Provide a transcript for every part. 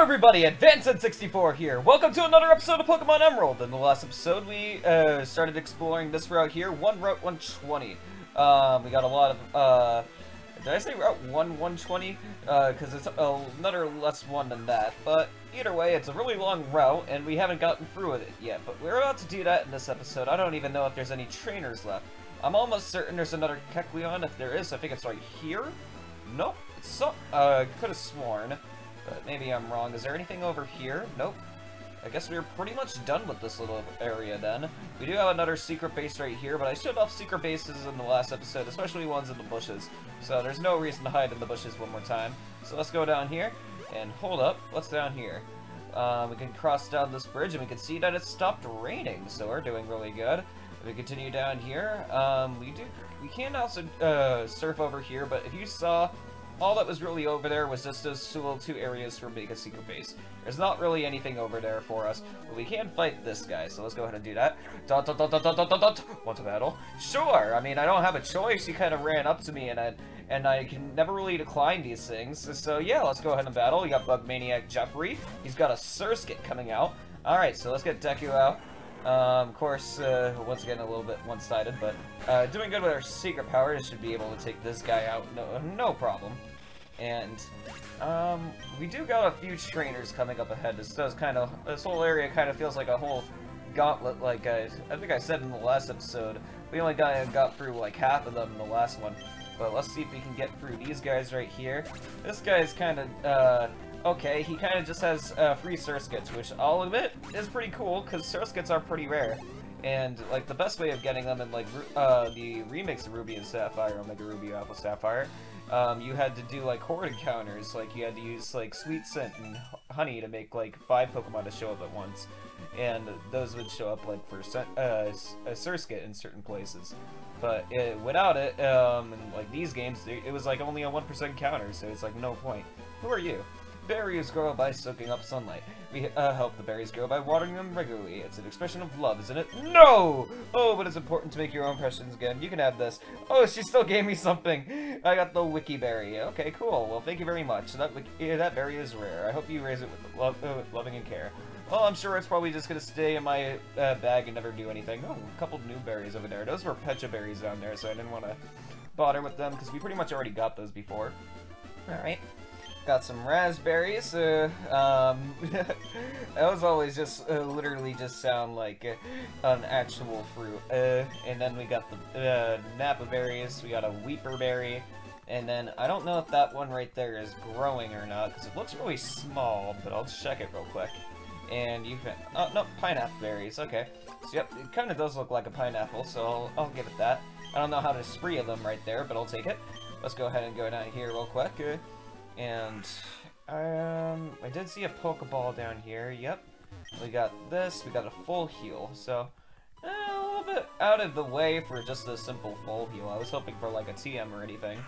everybody, Advanced64 here. Welcome to another episode of Pokemon Emerald. In the last episode, we started exploring this route here, Route 120. We got a lot of, did I say Route 120? Because it's another less one than that. But either way, it's a really long route, and we haven't gotten through with it yet. But we're about to do that in this episode. I don't even know if there's any trainers left. I'm almost certain there's another Kecleon. If there is, I think it's right here. Nope. It's so, could have sworn. But maybe I'm wrong. Is there anything over here? Nope. I guess we're pretty much done with this little area then. We do have another secret base right here, but I showed off secret bases in the last episode, especially ones in the bushes. So there's no reason to hide in the bushes one more time. So let's go down here, and hold up. What's down here? We can cross down this bridge, and we can see that it stopped raining, so we're doing really good. If we continue down here, we can also surf over here, but if you saw, all that was really over there was just those little two areas for Mega Secret Base. There's not really anything over there for us, but we can fight this guy, so let's go ahead and do that. Want to battle? Sure! I mean, I don't have a choice. He kind of ran up to me, and I can never really decline these things. So yeah, let's go ahead and battle. We got Bug Maniac Jeffrey. He's got a Surskit coming out. Alright, so let's get Deku out. Of course, once again, a little bit one-sided, but doing good with our secret power. It should be able to take this guy out, no problem. And we do got a few trainers coming up ahead. This whole area kind of feels like a whole gauntlet. Like I think I said in the last episode, we only got through like half of them in the last one. But let's see if we can get through these guys right here. This guy is kind of okay. He kind of just has free Surskits, which I'll admit is pretty cool because Surskits are pretty rare. And like the best way of getting them in like the remix of Ruby and Sapphire, Omega Ruby Alpha Sapphire, you had to do like horde encounters. Like you had to use like Sweet Scent and Honey to make like 5 Pokemon to show up at once, and those would show up like for a Surskit in certain places. But without it, in like these games, it was like only a 1% counter, so it's like no point. Who are you? Berries grow by soaking up sunlight. We help the berries grow by watering them regularly. It's an expression of love, isn't it? No! Oh, but it's important to make your own impressions again. You can have this. Oh, she still gave me something. I got the Wiki Berry. Okay, cool. Well, thank you very much. That berry is rare. I hope you raise it with loving and care. Well, I'm sure it's probably just going to stay in my bag and never do anything. Oh, a couple new berries over there. Those were Pecha berries down there, so I didn't want to bother with them because we pretty much already got those before. Alright. Got some raspberries. That was always just literally just sound like an actual fruit. And then we got the Napa berries. We got a Weeper berry, and then I don't know if that one right there is growing or not because it looks really small. But I'll check it real quick. And you can no, pineapple berries. Okay, so yep, it kind of does look like a pineapple, so I'll give it that. I don't know how to spree of them right there, but I'll take it. Let's go ahead and go down here real quick. And, I did see a Pokeball down here, yep. We got this, we got a full heal, so, a little bit out of the way for just a simple full heal. I was hoping for like a TM or anything.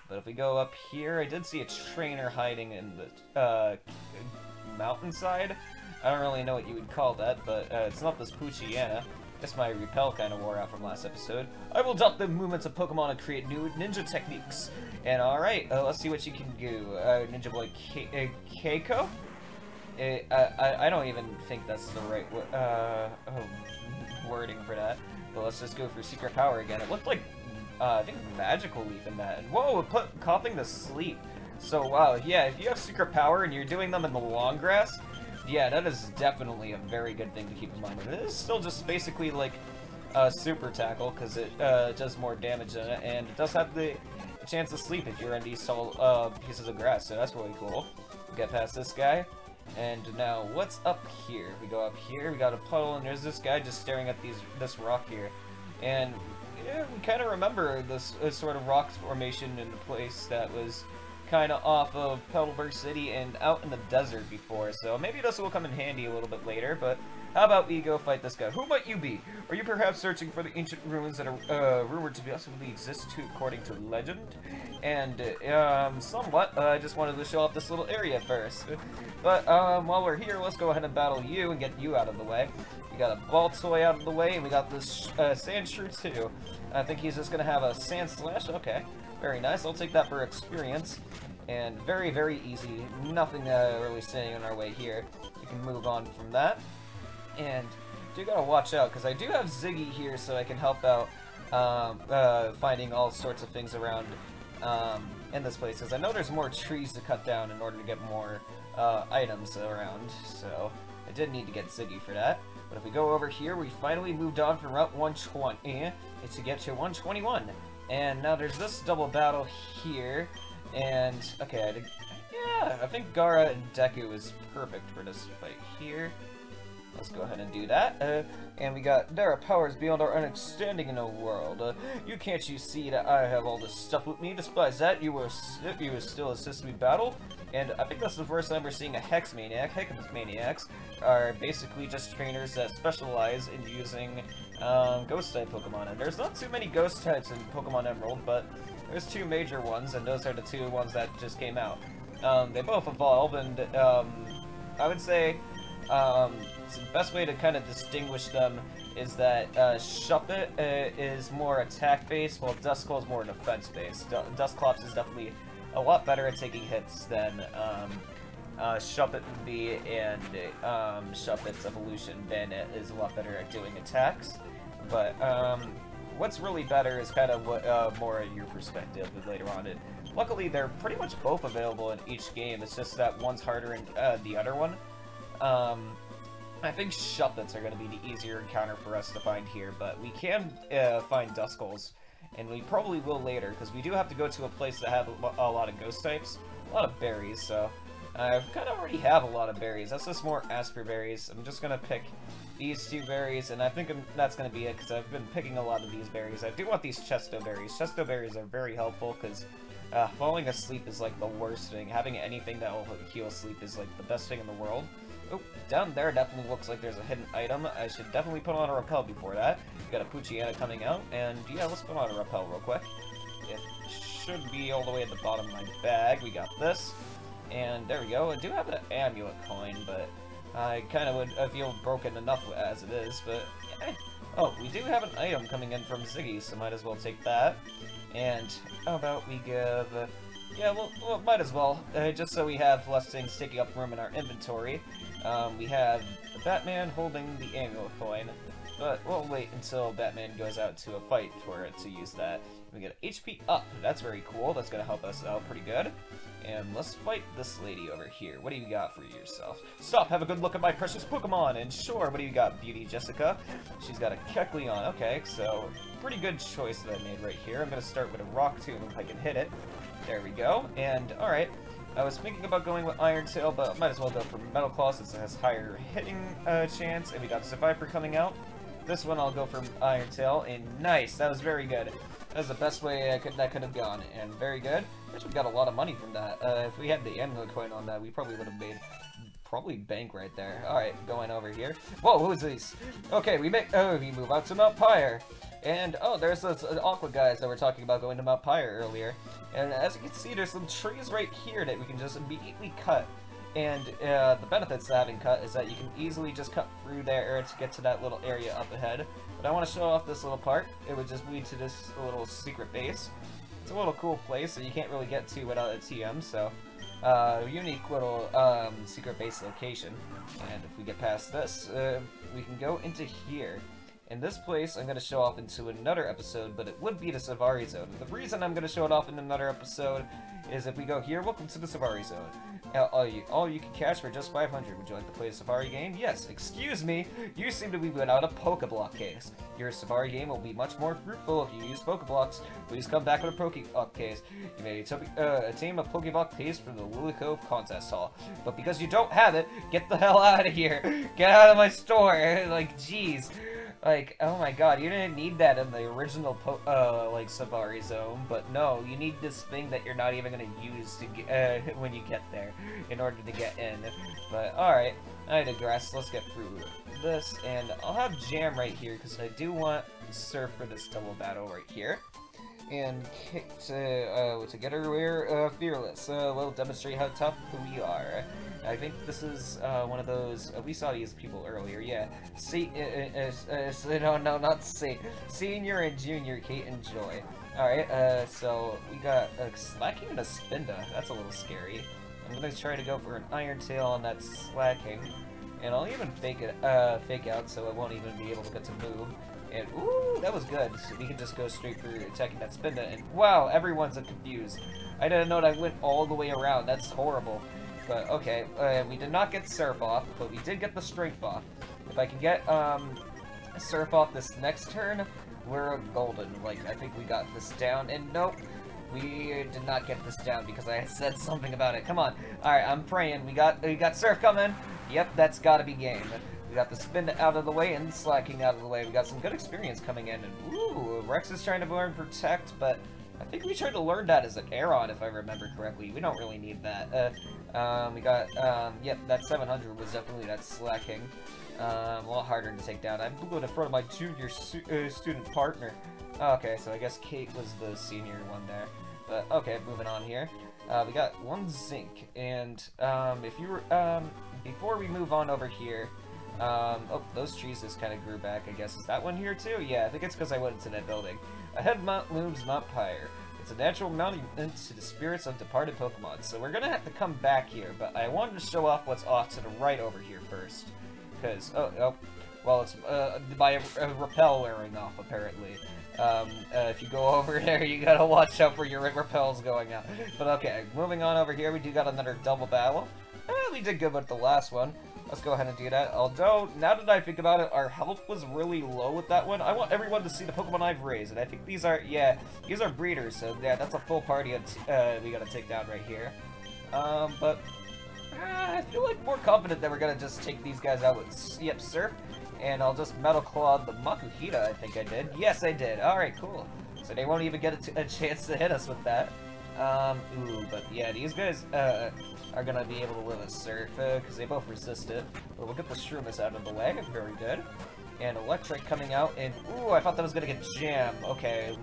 But if we go up here, I did see a trainer hiding in the, mountainside. I don't really know what you would call that, but, it's not this Poochyena. Guess my repel kind of wore out from last episode. I will adopt the movements of Pokemon and create new ninja techniques. And alright, let's see what you can do. Ninja Boy Keiko? I don't even think that's the right wording for that. But let's just go for Secret Power again. It looked like, I think Magical Leaf in that. And whoa, it put Coughing to sleep. So wow, yeah, if you have Secret Power and you're doing them in the long grass, yeah, that is definitely a very good thing to keep in mind. And it is still just basically like Super Tackle, because it does more damage than it, and it does have the chance to sleep if you're in these tall pieces of grass, so that's really cool. We'll get past this guy, and now what's up here? We go up here, we got a puddle, and there's this guy just staring at this rock here. And yeah, we kind of remember this sort of rock formation in a place that was kind of off of Petalburg City and out in the desert before, so maybe this will come in handy a little bit later. But how about we go fight this guy? Who might you be? Are you perhaps searching for the ancient ruins that are rumored to possibly exist too, according to legend? And somewhat, I just wanted to show off this little area first. But while we're here, let's go ahead and battle you and get you out of the way. We got a Baltoy out of the way, and we got this Sandshrew too. I think he's just gonna have a Sand Slash. Okay, very nice. I'll take that for experience. And very, very easy. Nothing really standing in our way here. We can move on from that. And do gotta watch out, because I do have Ziggy here, so I can help out finding all sorts of things around in this place. Because I know there's more trees to cut down in order to get more items around, so I did need to get Ziggy for that. But if we go over here, we finally moved on from Route 120 to get to 121. And now there's this double battle here. And, okay, yeah, I think Gara and Deku is perfect for this fight here. Let's go ahead and do that. And we got, there are powers beyond our understanding in the world. You see that I have all this stuff with me? Despite that, you will still assist me battle. And I think that's the first time we're seeing a Hex Maniac. Hex Maniacs are basically just trainers that specialize in using Ghost-type Pokemon. And there's not too many Ghost types in Pokemon Emerald, but there's two major ones, and those are the two ones that just came out. They both evolve, and I would say the best way to kind of distinguish them is that Shuppet is more attack-based, while Duskull is more defense-based. Dusclops is definitely a lot better at taking hits than Shuppet would be, and Shuppet's evolution, Bandit, is a lot better at doing attacks. But what's really better is kind of what more in your perspective later on. And luckily, they're pretty much both available in each game. It's just that one's harder than the other one. I think Shuppets are going to be the easier encounter for us to find here, but we can find Duskulls, and we probably will later, because we do have to go to a place that have a lot of ghost types, a lot of berries, so I kind of already have a lot of berries. That's just more Asper berries. I'm just going to pick these two berries, and I think that's going to be it, because I've been picking a lot of these berries. I do want these Chesto berries. Chesto berries are very helpful, because falling asleep is like the worst thing. Having anything that will heal sleep is like the best thing in the world. Oh, down there definitely looks like there's a hidden item. I should definitely put on a repel before that. We got a Poochyena coming out, and yeah, let's put on a repel real quick. It should be all the way at the bottom of my bag. We got this, and there we go. I do have an amulet coin, but I kind of would feel broken enough as it is, but oh, we do have an item coming in from Ziggy, so might as well take that. And how about we give... yeah, well, might as well, just so we have less things taking up room in our inventory. We have Batman holding the amulet coin, but we'll wait until Batman goes out to a fight for it to use that. We get HP up. That's very cool. That's going to help us out pretty good. And let's fight this lady over here. What do you got for yourself? Stop, have a good look at my precious Pokemon. And sure, what do you got, Beauty Jessica? She's got a Kecleon. Okay, so pretty good choice that I made right here. I'm going to start with a Rock Tomb if I can hit it. There we go. And, alright. I was thinking about going with Iron Tail, but I might as well go for Metal Claw since it has higher hitting chance. And we got Survivor coming out. This one I'll go for Iron Tail. And nice, that was very good. That was the best way that could have gone. And very good. Actually, we got a lot of money from that. If we had the amulet coin on that, we probably would have made probably bank right there. Alright, going over here. Whoa, who's these? Okay, we move out to Mount Pyre. And, oh, there's those Aqua guys that were talking about going to Mount Pyre earlier. And as you can see, there's some trees right here that we can just immediately cut. And the benefits to having cut is that you can easily just cut through there to get to that little area up ahead. But I want to show off this little part. It would just lead to this little secret base. It's a little cool place that you can't really get to without a TM, so unique little secret base location. And if we get past this, we can go into here. In this place, I'm going to show off into another episode, but it would be the Savari Zone. The reason I'm going to show it off in another episode is if we go here, welcome to the Savari Zone. All you can catch for just 500. Would you like to play a Safari game? Yes. Excuse me, you seem to be without a Pokeblock case. Your Safari game will be much more fruitful if you use Pokeblocks. Please come back with a Pokeblock case. You may attain a Pokeblock case from the Lilycove contest hall. But because you don't have it, get the hell out of here. Get out of my store. Like, jeez. Like, oh my god, you didn't need that in the original, like, Safari Zone, but no, you need this thing that you're not even gonna use to get, when you get there, in order to get in. But, alright, I digress, let's get through this, and I'll have Jam right here, because I do want Surf for this double battle right here. And to get her, we're fearless. We'll demonstrate how tough we are. I think this is one of those. We saw these people earlier. Yeah. No, not C. Senior and Junior, Kate and Joy. Alright, so we got a slacking and a spinda. That's a little scary. I'm gonna try to go for an iron tail on that slacking. And I'll even fake out so it won't even be able to get to move. And ooh, that was good. So we can just go straight for attacking that spinda. And wow, everyone's confused. I didn't know that I went all the way around. That's horrible. But okay, we did not get Surf off, but we did get the Strength off. If I can get Surf off this next turn, we're golden. Like, I think we got this down. And nope, we did not get this down because I said something about it. Come on. Alright, I'm praying. We got Surf coming. Yep, that's gotta be game. We got the spin out of the way and slacking out of the way. We got some good experience coming in. And ooh, Rex is trying to learn Protect, but I think we tried to learn that as an Aeron, if I remember correctly. We don't really need that. We got, yep, that 700 was definitely that slacking. A lot harder to take down. I blew it in front of my junior student partner. Okay, so I guess Kate was the senior one there. But, okay, moving on here. We got one zinc, and, if you were, before we move on over here, oh, those trees just kind of grew back, I guess. Is that one here, too? Yeah, I think it's because I went into that building. Ahead Mount looms Mount Pyre. It's a natural monument to the spirits of departed Pokemon, so we're gonna have to come back here, but I wanted to show off what's off to the right over here first. Because, well, it's, by a repel wearing off, apparently. If you go over there, you gotta watch out for your repels going out. But okay, moving on over here, we do got another double battle. We did good with the last one. Let's go ahead and do that. Although, now that I think about it, our health was really low with that one. I want everyone to see the Pokemon I've raised, and I think these are, yeah, these are breeders, so yeah, that's a full party we gotta take down right here. But I feel like more confident that we're gonna just take these guys out with, yep, Surf, and I'll just Metal Claw the Makuhita, I think I did. Yes, I did. Alright, cool. So they won't even get a chance to hit us with that. Ooh, but yeah, these guys, are gonna be able to live a Surf, because they both resist it. But we'll get the Shroomis out of the way, very good. And Electric coming out, and ooh, I thought that was gonna get Jam. Okay,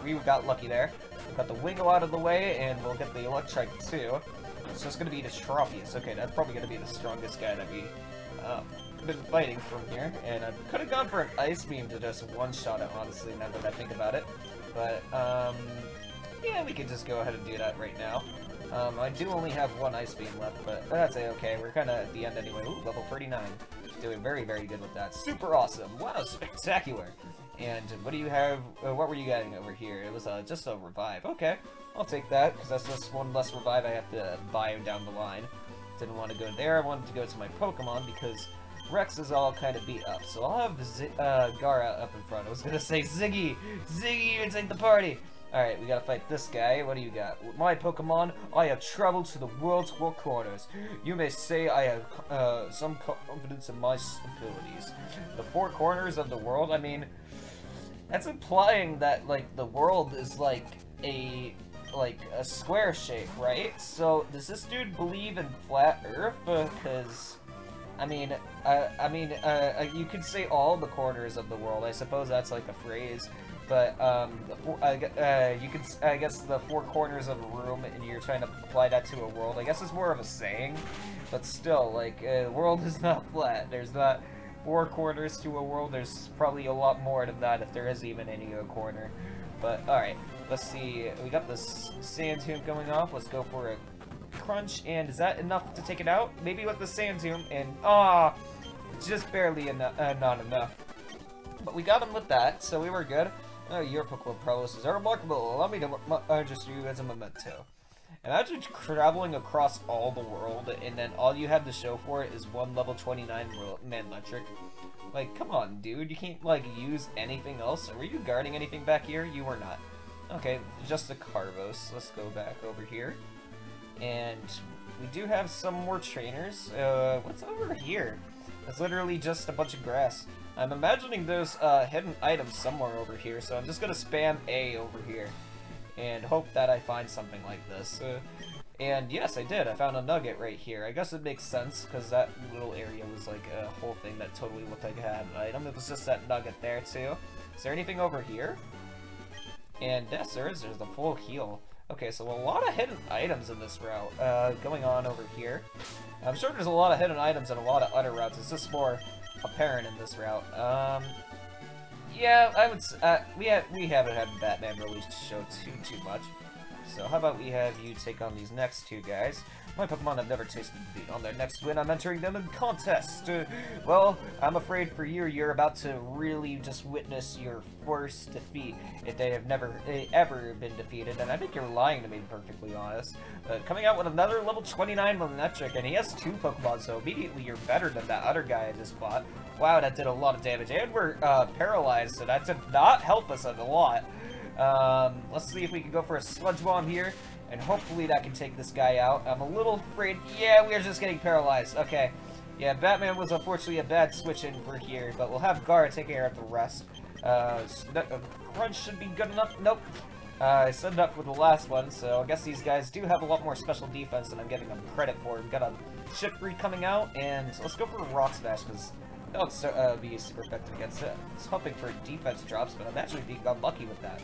we got lucky there. We got the Wingo out of the way, and we'll get the Electric too. It's just gonna be the Tropius. Okay, that's probably gonna be the strongest guy that we, been fighting from here. And I could have gone for an Ice Beam to just one-shot it, honestly, now that I think about it. But, yeah, we could just go ahead and do that right now. I do only have one Ice Beam left, but that's okay. We're kind of at the end anyway. Ooh, level 39. Doing very, very good with that. Super awesome. Wow, spectacular. And what do you have? What were you getting over here? It was just a Revive. Okay, I'll take that, because that's just one less Revive I have to buy down the line. Didn't want to go there. I wanted to go to my Pokemon, because Rex is all kind of beat up. So I'll have Gara up in front. I was going to say Ziggy! Ziggy, you take the party! Alright, we gotta fight this guy. What do you got? With my Pokemon, I have traveled to the world's four corners. You may say I have some confidence in my abilities. The four corners of the world? I mean, that's implying that, like, the world is like a square shape, right? So, does this dude believe in flat Earth? Because, I mean, you could say all the corners of the world. I suppose that's like a phrase. But, I guess the four corners of a room, and you're trying to apply that to a world, I guess it's more of a saying, but still, like, the world is not flat. There's not four corners to a world. There's probably a lot more than that if there is even any corner. But, alright, let's see. We got this Sand Tomb going off. Let's go for a Crunch, and is that enough to take it out? Maybe with the Sand Tomb, and, just barely not enough. But we got him with that, so we were good. Oh, your Pokemon prowess is remarkable. Allow me to register you as a memento. Imagine traveling across all the world, and then all you have to show for it is one level 29 Manlectric. Like, come on, dude. You can't, like, use anything else. Were you guarding anything back here? You were not. Okay, just a Carvos. Let's go back over here. And we do have some more trainers. What's over here? It's literally just a bunch of grass. I'm imagining there's hidden items somewhere over here, so I'm just gonna spam A over here and hope that I find something like this. And yes, I did. I found a nugget right here. I guess it makes sense, because that little area was like a whole thing that totally looked like it had an item. It was just that nugget there, too. Is there anything over here? And yes, there is. There's the full heal. Okay, so a lot of hidden items in this route going on over here. I'm sure there's a lot of hidden items in a lot of other routes. It's just more apparent in this route. Yeah, I would. We haven't had Batman really show too much. So how about we have you take on these next two guys? My Pokemon have never tasted defeat. On their next win, I'm entering them in contest. Well, I'm afraid for you, you're about to really just witness your first defeat if they have never ever been defeated. And I think you're lying to me, perfectly honest. Coming out with another level 29 Manectric, and he has 2 Pokemon, so immediately you're better than that other guy I just fought. Wow, that did a lot of damage, and we're paralyzed, so that did not help us a lot. Let's see if we can go for a Sludge Bomb here, and hopefully that can take this guy out. I'm a little afraid. Yeah, we are just getting paralyzed. Okay. Yeah, Batman was unfortunately a bad switch in for here, but we'll have Gara take care of the rest. Crunch should be good enough. Nope. I set it up with the last one, so I guess these guys do have a lot more special defense than I'm giving them credit for. We've got a Shiftry coming out, and let's go for a Rock Smash, because that would be super effective against it. I was hoping for defense drops, but I'm actually being unlucky with that.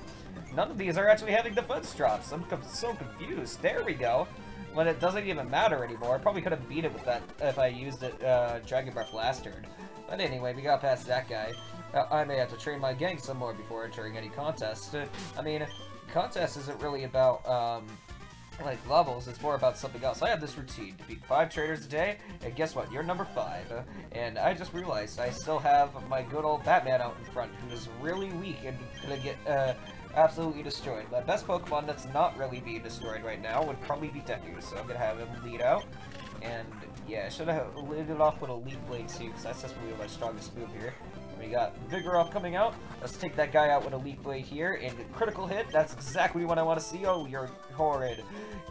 None of these are actually having defense drops. I'm so confused. There we go. When it doesn't even matter anymore. I probably could have beat it with that if I used it, Dragon Breath last turn. But anyway, we got past that guy. I may have to train my gang some more before entering any contest. I mean, contest isn't really about, like levels, it's more about something else. I have this routine to beat 5 trainers a day, and guess what? You're number 5. And I just realized I still have my good old Batman out in front, who is really weak and gonna get absolutely destroyed. My best Pokemon that's not really being destroyed right now would probably be Deku, so I'm gonna have him lead out. And yeah, I should have lit it off with a Leaf Blade too, because that's just really my strongest move here. We got Vigoroth coming out. Let's take that guy out with a Leaf Blade here, and a critical hit. That's exactly what I want to see. Oh, you're horrid.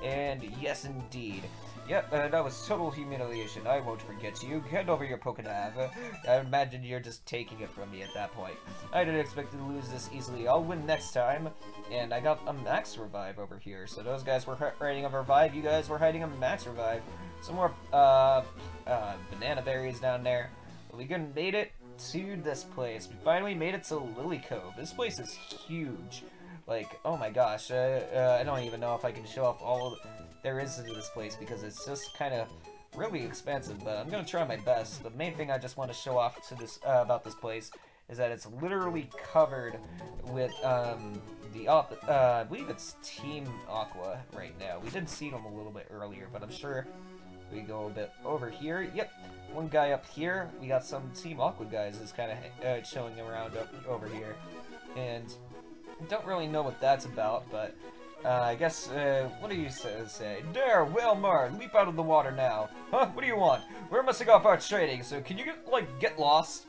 And yes, indeed. Yep, that was total humiliation. I won't forget you. Hand over your Pokénav. I imagine you're just taking it from me at that point. I didn't expect to lose this easily. I'll win next time. And I got a Max Revive over here. So those guys were hiding a Revive. You guys were hiding a Max Revive. Some more banana berries down there. But we made it to this place. We finally made it to Lilycove. This place is huge. Like, oh my gosh. I don't even know if I can show off all there is in this place because it's just kind of really expensive, but I'm gonna try my best. The main thing I just want to show off to this about this place is that it's literally covered with I believe it's Team Aqua right now. We did see them a little bit earlier, but I'm sure we go a bit over here. Yep, one guy up here. We got some Team Aqua guys is kind of showing around over here, and I don't really know what that's about, but I guess, what do you say? There, Whalmer, leap out of the water now. Huh? What do you want? We're messing up our trading, so can you, get lost?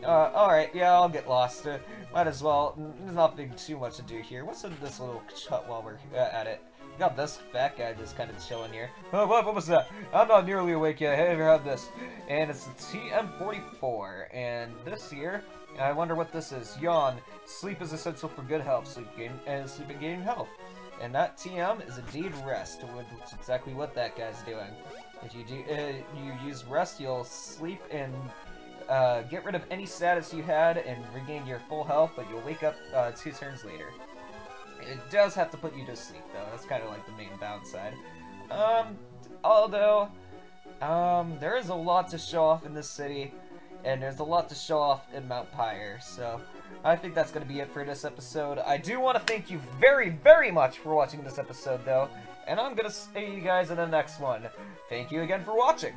Alright, yeah, I'll get lost. Might as well. There's nothing too much to do here. What's in this little hut while we're at it? We got this fat guy just kind of chilling here. What was that? I'm not nearly awake yet. Have you had this? And it's the TM44, and this here, I wonder what this is. Yawn. Sleep is essential for good health. Sleep and gain health. And that TM is indeed rest, which is exactly what that guy's doing. If you you use rest, you'll sleep and get rid of any status you had and regain your full health, but you'll wake up 2 turns later. It does have to put you to sleep, though. That's kind of like the main downside. Although, there is a lot to show off in this city, and there's a lot to show off in Mount Pyre, so I think that's going to be it for this episode. I do want to thank you very, very much for watching this episode, though, and I'm going to see you guys in the next one. Thank you again for watching.